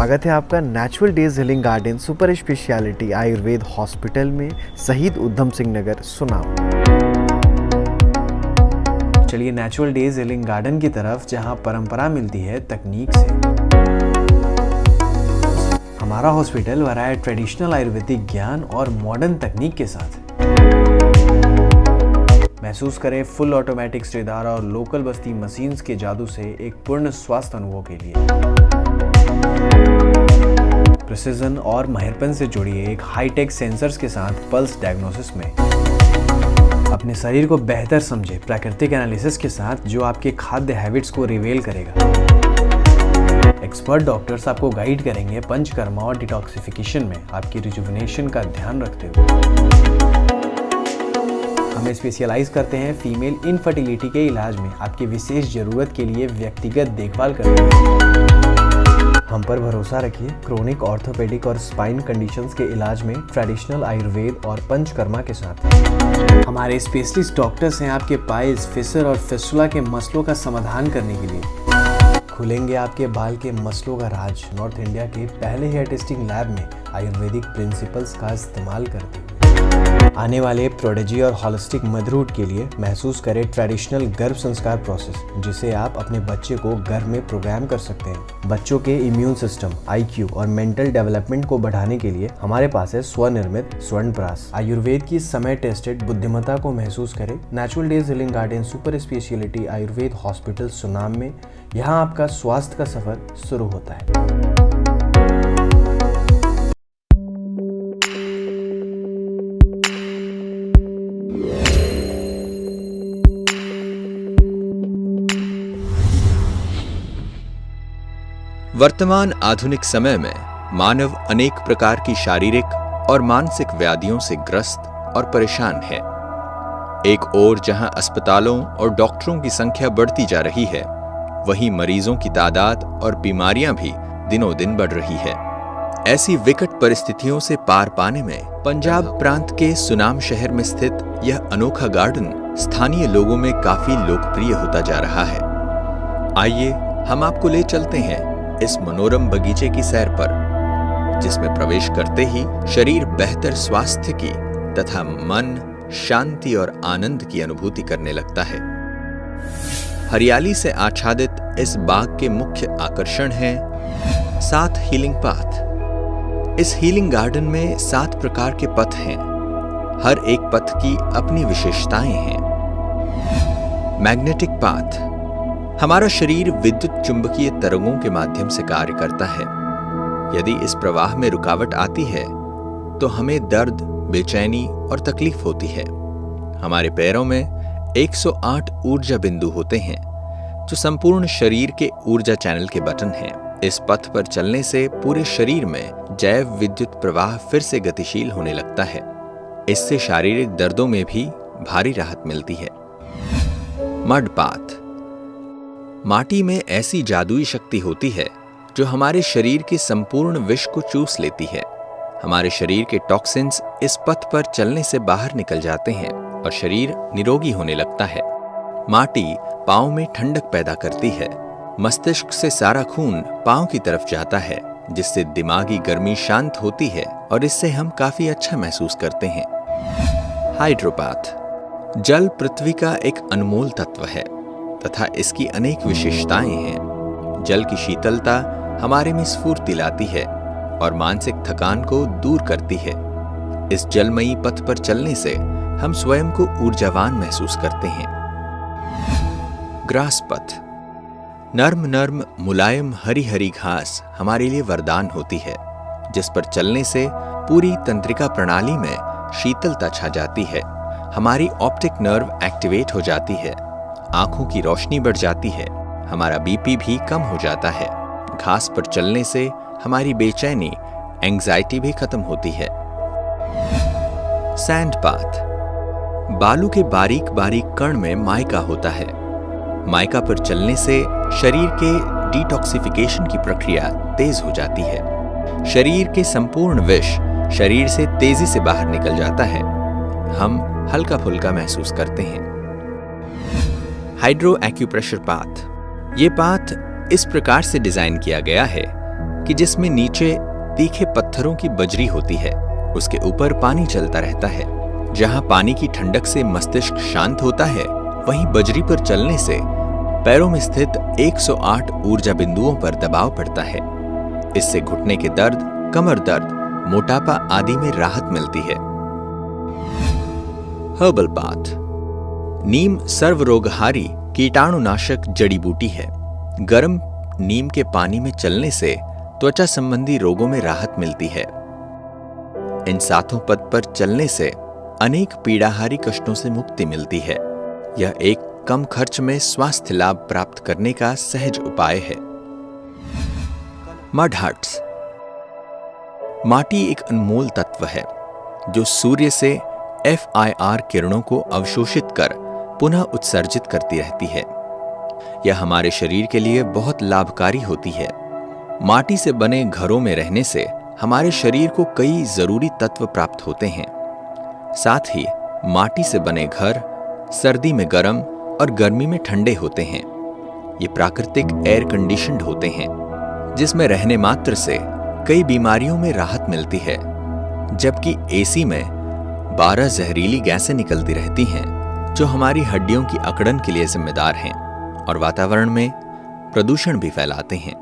स्वागत है आपका natural days healing garden super speciality Ayurveda hospital में शहीद उधम सिंह नगर सुनाम। चलिए नेचुरल डेज हीलिंग गार्डन की तरफ, जहां परंपरा मिलती है तकनीक से। हमारा हॉस्पिटल भरा है ट्रेडिशनल आयुर्वेदिक ज्ञान और मॉडर्न तकनीक के साथ। महसूस करें फुल ऑटोमेटिक स्टेदार और लोकल बस्ती मशीन्स के जादू से एक पूर्ण स्वास्थ्य अनुभव के लिए। प्रिसिजन और माहिरपन से जुड़िए एक हाईटेक सेंसर्स के साथ पल्स डायग्नोसिस में। अपने शरीर को बेहतर समझे प्राकृतिक एनालिसिस के साथ, जो आपके खाद्य हैबिट्स को रिवील करेगा। एक्सपर्ट डॉक्टर्स आपको गाइड करेंगे पंचकर्मा और डिटॉक्सिफिकेशन में आपकी रिजुविनेशन का ध्यान रखते हुए। हम स्पेशलाइज करते हैं फीमेल इनफर्टिलिटी के इलाज में, आपकी विशेष जरूरत के लिए व्यक्तिगत देखभाल करते हैं। हम पर भरोसा रखिए क्रोनिक ऑर्थोपेडिक और स्पाइन कंडीशंस के इलाज में ट्रेडिशनल आयुर्वेद और पंचकर्मा के साथ। हमारे स्पेशलिस्ट डॉक्टर्स हैं आपके पाइल्स, फिशर और फिस्टुला के मसलों का समाधान करने के लिए। खुलेंगे आपके बाल के मसलों का राज नॉर्थ इंडिया के पहले हेयर टेस्टिंग लैब में आयुर्वेदिक प्रिंसिपल्स का इस्तेमाल करते हुए। आने वाले प्रोडिजी और हॉलिस्टिक मदरहुड के लिए महसूस करें ट्रेडिशनल गर्भ संस्कार प्रोसेस, जिसे आप अपने बच्चे को घर में प्रोग्राम कर सकते हैं। बच्चों के इम्यून सिस्टम, IQ और मेंटल डेवलपमेंट को बढ़ाने के लिए हमारे पास है स्वनिर्मित स्वर्णप्राश। आयुर्वेद की समय टेस्टेड बुद्धिमत्ता को महसूस करें natural days healing garden super speciality Ayurveda hospital Sunam में। यहाँ आपका स्वास्थ्य का सफर शुरू होता है। वर्तमान आधुनिक समय में मानव अनेक प्रकार की शारीरिक और मानसिक व्याधियों से ग्रस्त और परेशान है। एक ओर जहां अस्पतालों और डॉक्टरों की संख्या बढ़ती जा रही है, वहीं मरीजों की तादाद और बीमारियां भी दिनों दिन बढ़ रही है। ऐसी विकट परिस्थितियों से पार पाने में पंजाब प्रांत के सुनाम शहर में स्थित यह अनोखा गार्डन स्थानीय लोगों में काफी लोकप्रिय होता जा रहा है। आइए हम आपको ले चलते हैं इस मनोरम बगीचे की सैर पर, जिसमें प्रवेश करते ही शरीर बेहतर स्वास्थ्य की तथा मन शांति और आनंद की अनुभूति करने लगता है। हरियाली से आच्छादित इस बाग के मुख्य आकर्षण है 7 हीलिंग पाथ। इस हीलिंग गार्डन में 7 प्रकार के पथ हैं। हर एक पथ की अपनी विशेषताएं हैं। Magnetic path. हमारा शरीर विद्युत चुंबकीय तरंगों के माध्यम से कार्य करता है। यदि इस प्रवाह में रुकावट आती है तो हमें दर्द, बेचैनी और तकलीफ होती है। हमारे पैरों में 108 ऊर्जा बिंदु होते हैं, जो संपूर्ण शरीर के ऊर्जा चैनल के बटन हैं। इस पथ पर चलने से पूरे शरीर में जैव विद्युत प्रवाह फिर से गतिशील होने लगता है। इससे शारीरिक दर्दों में भी भारी राहत मिलती है। Mud path. माटी में ऐसी जादुई शक्ति होती है जो हमारे शरीर के संपूर्ण विष को चूस लेती है। हमारे शरीर के टॉक्सिन्स इस पथ पर चलने से बाहर निकल जाते हैं और शरीर निरोगी होने लगता है। माटी पांव में ठंडक पैदा करती है। मस्तिष्क से सारा खून पांव की तरफ जाता है, जिससे दिमागी गर्मी शांत होती है और इससे हम काफी अच्छा महसूस करते हैं। हाइड्रोपाथ। जल पृथ्वी का एक अनमोल तत्व है तथा इसकी अनेक विशेषताएं हैं। जल की शीतलता हमारे में स्फूर्ति लाती है और मानसिक थकान को दूर करती है। इस जलमयी पथ पर चलने से हम स्वयं को ऊर्जावान महसूस करते हैं। ग्रास पथ। नर्म नर्म मुलायम हरी हरी घास हमारे लिए वरदान होती है, जिस पर चलने से पूरी तंत्रिका प्रणाली में शीतलता छा जाती है। हमारी ऑप्टिक नर्व एक्टिवेट हो जाती है, आंखों की रोशनी बढ़ जाती है, हमारा बीपी भी कम हो जाता है। घास पर चलने से हमारी बेचैनी, एंग्जाइटी भी खत्म होती है। Sand path. बालू के बारीक बारीक कण में माइका होता है। माइका पर चलने से शरीर के डिटॉक्सिफिकेशन की प्रक्रिया तेज हो जाती है। शरीर के संपूर्ण विष शरीर से तेजी से बाहर निकल जाता है। हम हल्का फुल्का महसूस करते हैं। Hydro acupressure path. ये पाथ इस प्रकार से डिजाइन किया गया है कि जिसमें नीचे तीखे पत्थरों की बजरी होती है, उसके ऊपर पानी चलता रहता है। जहां पानी की ठंडक से मस्तिष्क शांत होता है, वहीं बजरी पर चलने से पैरों में स्थित 108 ऊर्जा बिंदुओं पर दबाव पड़ता है। इससे घुटने के दर्द, कमर दर्द, मोटापा आदि में राहत मिलती है। Herbal bath. नीम सर्वरोगहारी कीटाणुनाशक जड़ी बूटी है। गर्म नीम के पानी में चलने से त्वचा संबंधी रोगों में राहत मिलती है। इन सातों पद पर चलने से अनेक पीड़ाहारी कष्टों से मुक्ति मिलती है। यह एक कम खर्च में स्वास्थ्य लाभ प्राप्त करने का सहज उपाय है। Mud huts. माटी एक अनमोल तत्व है जो सूर्य से FIR किरणों को अवशोषित कर पुनः उत्सर्जित करती रहती है। यह हमारे शरीर के लिए बहुत लाभकारी होती है। माटी से बने घरों में रहने से हमारे शरीर को कई जरूरी तत्व प्राप्त होते हैं। साथ ही माटी से बने घर सर्दी में गर्म और गर्मी में ठंडे होते हैं। ये प्राकृतिक एयर कंडीशन्ड होते हैं, जिसमें रहने मात्र से कई बीमारियों में राहत मिलती है, जबकि AC में 12 जहरीली गैसें निकलती रहती हैं जो हमारी हड्डियों की अकड़न के लिए जिम्मेदार हैं और वातावरण में प्रदूषण भी फैलाते हैं।